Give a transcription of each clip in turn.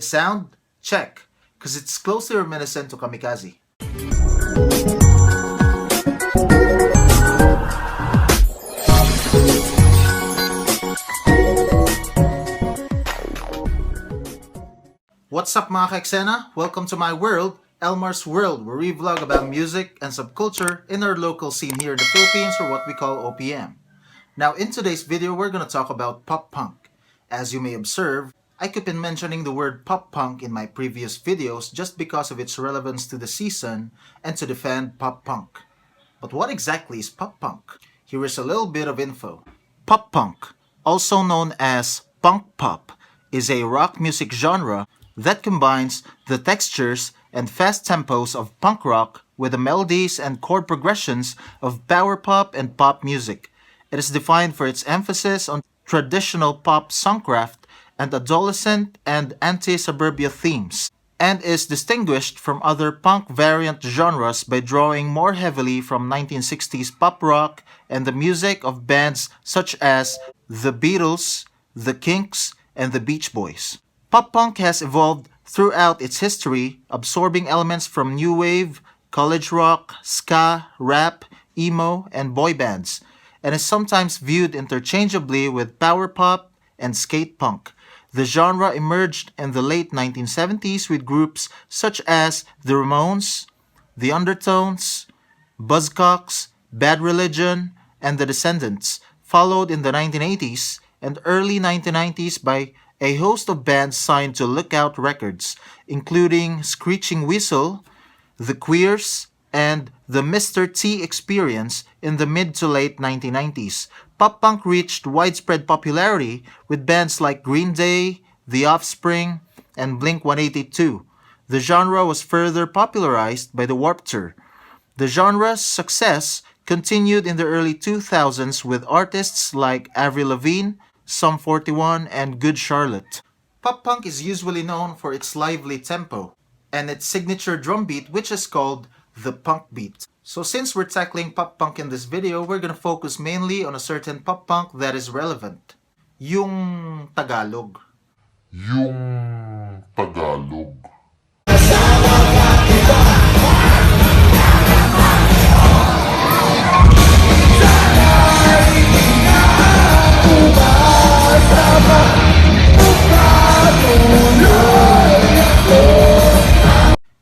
Sound? Check, because it's closely reminiscent to Kamikazee. What's up mga ka-eksena? Welcome to my world, Elmar's World, where we vlog about music and subculture in our local scene here in the Philippines, or what we call OPM. Now in today's video, we're going to talk about pop punk. As you may observe, I keep on mentioning the word pop punk in my previous videos just because of its relevance to the season and to defend pop punk. But what exactly is pop punk? Here is a little bit of info. Pop punk, also known as punk pop, is a rock music genre that combines the textures and fast tempos of punk rock with the melodies and chord progressions of power pop and pop music. It is defined for its emphasis on traditional pop songcraft and adolescent and anti-suburbia themes, and is distinguished from other punk variant genres by drawing more heavily from 1960s pop rock and the music of bands such as the Beatles, the Kinks, and the Beach Boys. Pop punk has evolved throughout its history, absorbing elements from new wave, college rock, ska, rap, emo, and boy bands, and is sometimes viewed interchangeably with power pop and skate punk. The genre emerged in the late 1970s with groups such as the Ramones, the Undertones, Buzzcocks, Bad Religion, and the Descendants, followed in the 1980s and early 1990s by a host of bands signed to Lookout Records, including Screeching Weasel, The Queers, and the Mr. T Experience in the mid to late 1990s. Pop punk reached widespread popularity with bands like Green Day, The Offspring, and Blink-182. The genre was further popularized by the Warped Tour. The genre's success continued in the early 2000s with artists like Avril Lavigne, Sum 41, and Good Charlotte. Pop punk is usually known for its lively tempo and its signature drum beat, which is called the punk beat. So since we're tackling pop punk in this video, we're gonna focus mainly on a certain pop punk that is relevant. Yung Tagalog. Yung Tagalog.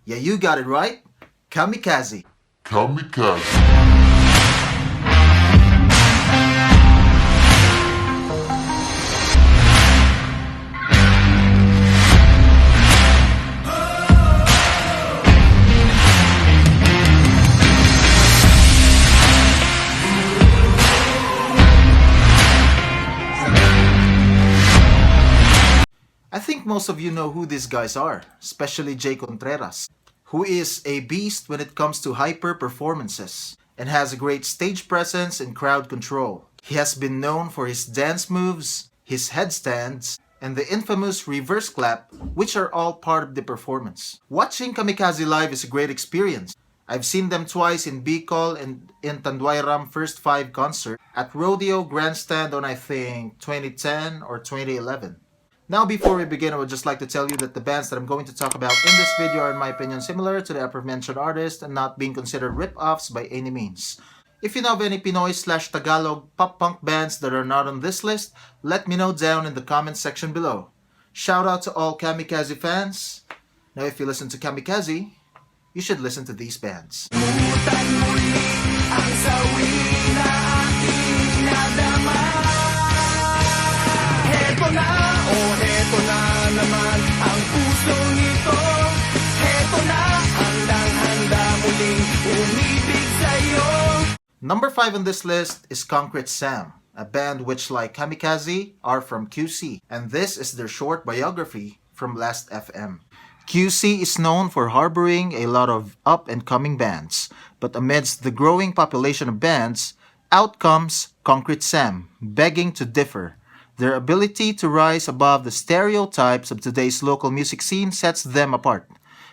Yeah, you got it right. Kamikazee. Kamikazee. I think most of you know who these guys are, especially Jay Contreras, who is a beast when it comes to hyper performances and has a great stage presence and crowd control. He has been known for his dance moves, his headstands, and the infamous reverse clap, which are all part of the performance. Watching Kamikazee live is a great experience. I've seen them twice in Bicol and in Tanduayram First 5 concert at Rodeo Grandstand on I think 2010 or 2011. Now before we begin, I would just like to tell you that the bands that I'm going to talk about in this video are in my opinion similar to the aforementioned artists and not being considered rip-offs by any means. If you know of any Pinoy/Tagalog pop punk bands that are not on this list, let me know down in the comments section below. Shout out to all Kamikazee fans. Now if you listen to Kamikazee, you should listen to these bands. Number 5 on this list is Concrete Sam, a band which, like Kamikazee, are from QC, and this is their short biography from Last FM. QC is known for harboring a lot of up-and-coming bands, but amidst the growing population of bands, out comes Concrete Sam, begging to differ. Their ability to rise above the stereotypes of today's local music scene sets them apart,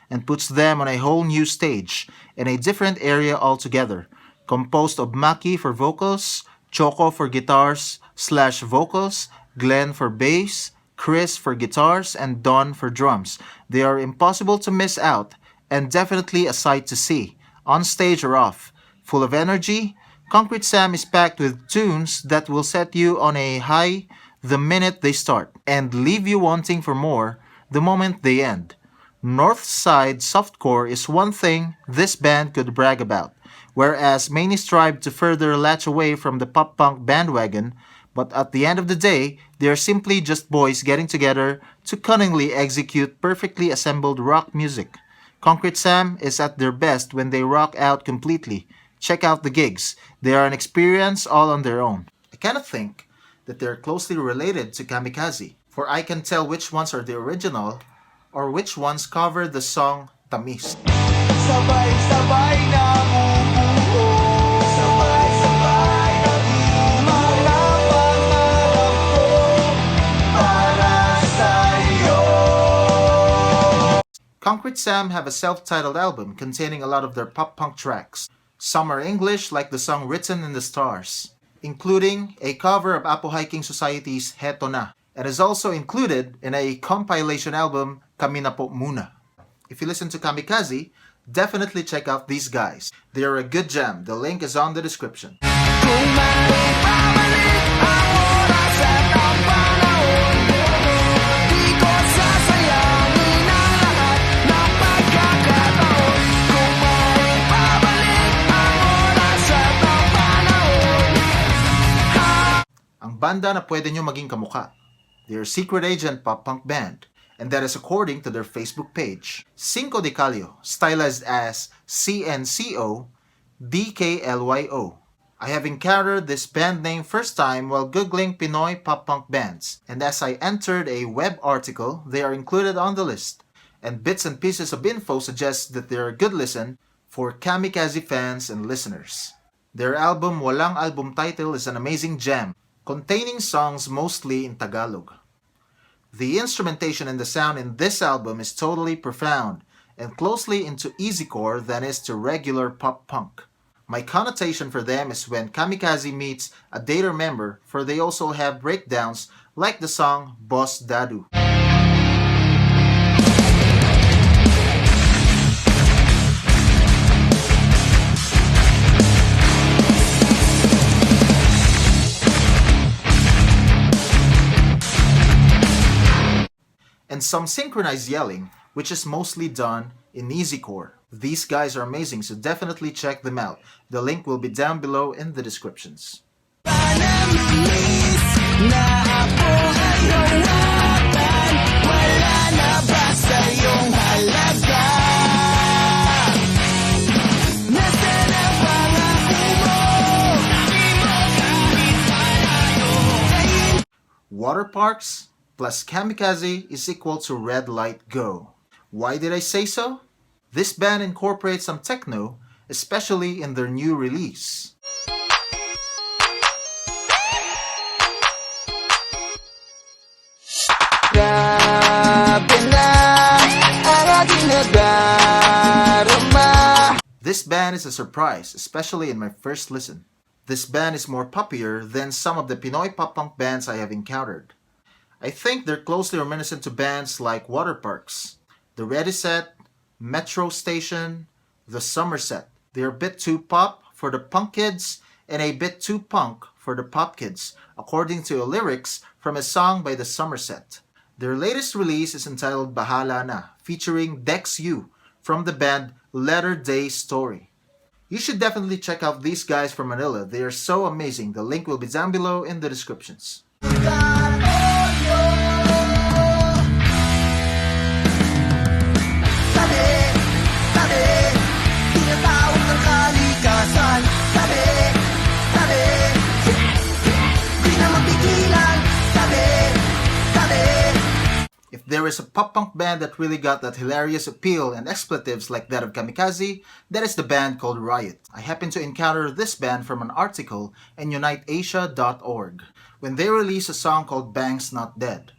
and puts them on a whole new stage, in a different area altogether, composed of Maki for vocals, Choco for guitars/vocals, Glenn for bass, Chris for guitars, and Don for drums. They are impossible to miss out and definitely a sight to see, on stage or off. Full of energy, Concrete Sam is packed with tunes that will set you on a high the minute they start and leave you wanting for more the moment they end. North Side Softcore is one thing this band could brag about, whereas many strive to further latch away from the pop punk bandwagon, but at the end of the day, they are simply just boys getting together to cunningly execute perfectly assembled rock music. Concrete Sam is at their best when they rock out completely. Check out the gigs. They are an experience all on their own. I kind of think that they're closely related to Kamikazee, for I can tell which ones are the original or which ones cover the song Tamis. Sabay-sabay na bumuo. Sabay-sabay na mga pangarap ko para sa'yo. Concrete Sam have a self-titled album containing a lot of their pop-punk tracks. Some are English like the song Written in the Stars, including a cover of Apo Hiking Society's Heto Na, and is also included in a compilation album Kami Na Po Muna. If you listen to Kamikazee, definitely check out these guys. They are a good jam. The link is on the description. Kung maibabalik ang oras at ang panahon, di ko sasayangin ang lahat ng pagkakataon. Kung maibabalik ang oras at ang panahon. Ang banda na pwede nyo maging kamukha. They are secret agent pop-punk band, and that is according to their Facebook page. CINCO de KALYO, stylized as CNCO DKLYO. I have encountered this band name first time while googling Pinoy pop-punk bands, and as I entered a web article, they are included on the list, and bits and pieces of info suggest that they are a good listen for Kamikazee fans and listeners. Their album Walang Album Title is an amazing jam, containing songs mostly in Tagalog. The instrumentation and the sound in this album is totally profound and closely into easycore than is to regular pop-punk. My connotation for them is when Kamikazee meets a Dater member, for they also have breakdowns like the song Boss Dadu. And some synchronized yelling, which is mostly done in easycore. These guys are amazing, so definitely check them out. The link will be down below in the descriptions. Panamilis na ako ay hawakan. Wala na ba sa'yong halaga? Nasaan ang pangako mo? Sabi mo kahit malayo. Water Parks plus Kamikazee is equal to REDLIGHTGO. Why did I say so? This band incorporates some techno, especially in their new release. Grabe na ang aking nadarama. This band is a surprise, especially in my first listen. This band is more poppier than some of the Pinoy pop-punk bands I have encountered. I think they're closely reminiscent to bands like Water Parks, the Ready Set, Metro Station, the Somerset. They're a bit too pop for the punk kids and a bit too punk for the pop kids, according to lyrics from a song by the Somerset. Their latest release is entitled Bahala Na, featuring Dex U from the band Letter Day Story. You should definitely check out these guys from Manila. They are so amazing. The link will be down below in the descriptions. Tinatawag ng kalikasan. Sabi, di na mapigilan. Sabi. If there is a pop-punk band that really got that hilarious appeal and expletives like that of Kamikazee, that is the band called RIOT. I happened to encounter this band from an article in uniteasia.org when they released a song called Bangs Not Dead,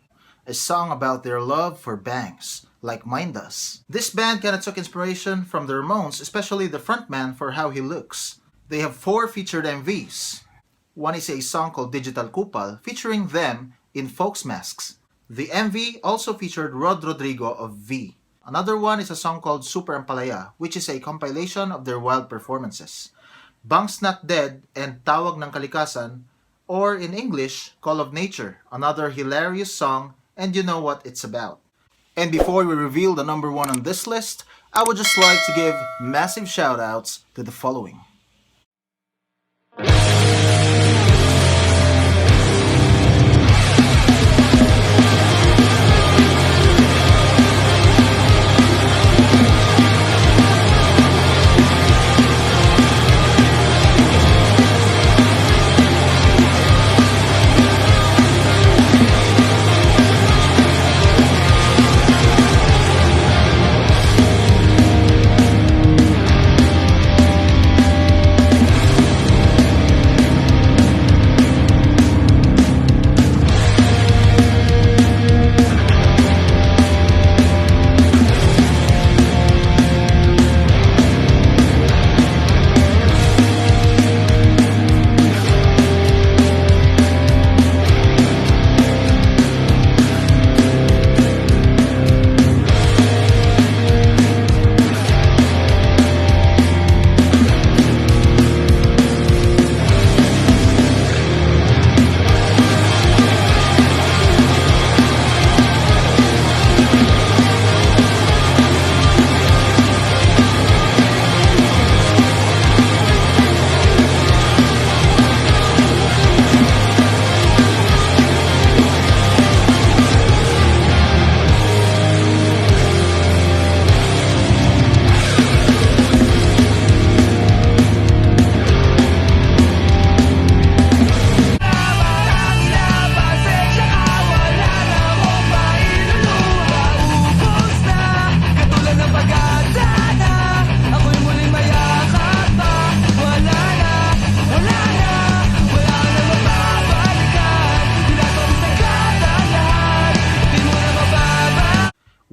a song about their love for bangs, like mine does. This band kinda took inspiration from the Ramones, especially the frontman for how he looks. They have 4 featured MVs. One is a song called Digital Kupal featuring them in folks masks. The MV also featured Rod Rodrigo of V. Another one is a song called Super Ampalaya, which is a compilation of their wild performances. Bang's Not Dead and Tawag ng Kalikasan, or in English, Call of Nature, another hilarious song, and you know what it's about. And before we reveal the number one on this list, I would just like to give massive shoutouts to the following.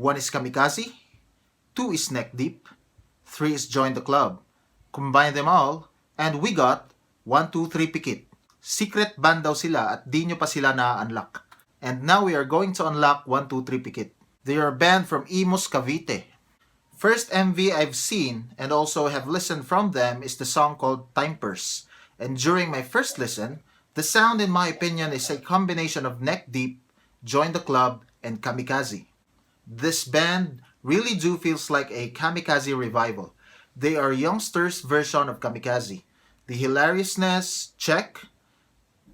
One is Kamikazee, 2 is Neck Deep, 3 is Join the Club. Combine them all, and we got 1, 2, 3 Pikit. Secret band daw sila at di nyo pa sila na-unlock. And now we are going to unlock 1, 2, 3 Pikit. They are a band from Imus, Cavite. First MV I've seen and also have listened from them is the song called Time Purse. And during my first listen, the sound in my opinion is a combination of Neck Deep, Join the Club, and Kamikazee. This band really do feels like a Kamikazee revival. They are youngsters' version of Kamikazee. The hilariousness, check,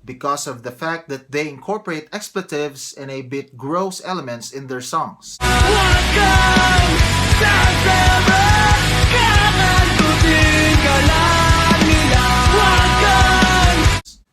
because of the fact that they incorporate expletives and a bit gross elements in their songs.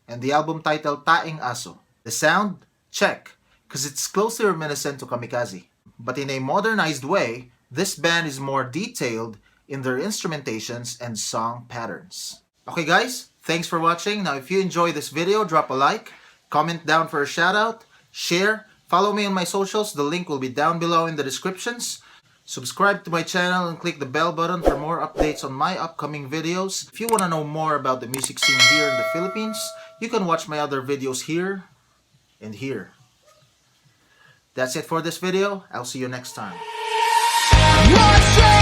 And the album title Taing Aso. The sound, check, because it's closely reminiscent to Kamikazee. But in a modernized way, this band is more detailed in their instrumentations and song patterns. Okay guys, thanks for watching. Now if you enjoyed this video, drop a like, comment down for a shoutout, share, follow me on my socials, the link will be down below in the descriptions. Subscribe to my channel and click the bell button for more updates on my upcoming videos. If you want to know more about the music scene here in the Philippines, you can watch my other videos here and here. That's it for this video. I'll see you next time. What's